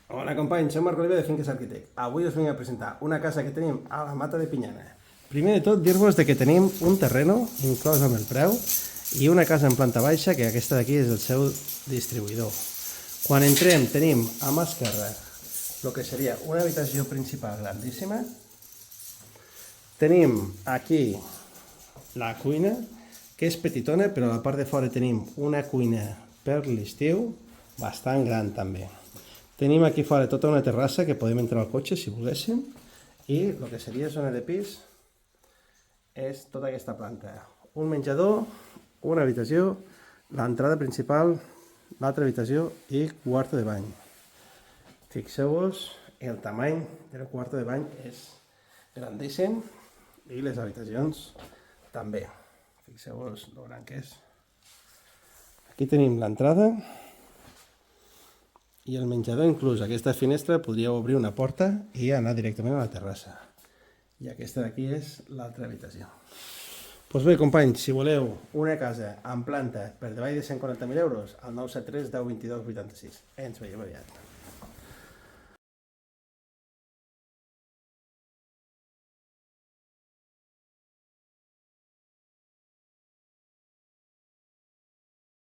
Hola companys, soc Marc Oliver de Finques Arquitect. Avui us vinc a presentar una casa que tenim a la Mata de Pinyana. Primer de tot dir-vos que tenim un terreno inclòs amb el preu i una casa en planta baixa, que aquesta d'aquí és el seu distribuïdor. Quan entrem tenim a mà esquerra el que seria una habitació principal grandíssima. Tenim aquí la cuina, que és petitona, però a la part de fora tenim una cuina per l'estiu, bastant gran també. Tenim aquí fora tota una terrassa que podem entrar al cotxe si volguéssim, i el que seria zona de pis és tota aquesta planta. Un menjador, una habitació, l'entrada principal, l'altra habitació i quarto de bany. Fixeu-vos, el tamany del quarto de bany és grandíssim i les habitacions també. Fixeu-vos lo gran que és. Aquí tenim l'entrada i el menjador, inclús aquesta finestra podríeu obrir una porta i anar directament a la terrassa. I aquesta d'aquí és l'altra habitació. Doncs bé, companys, si voleu una casa en planta per davall de 140.000 euros, al 973 10 22 86. Ens veiem aviat.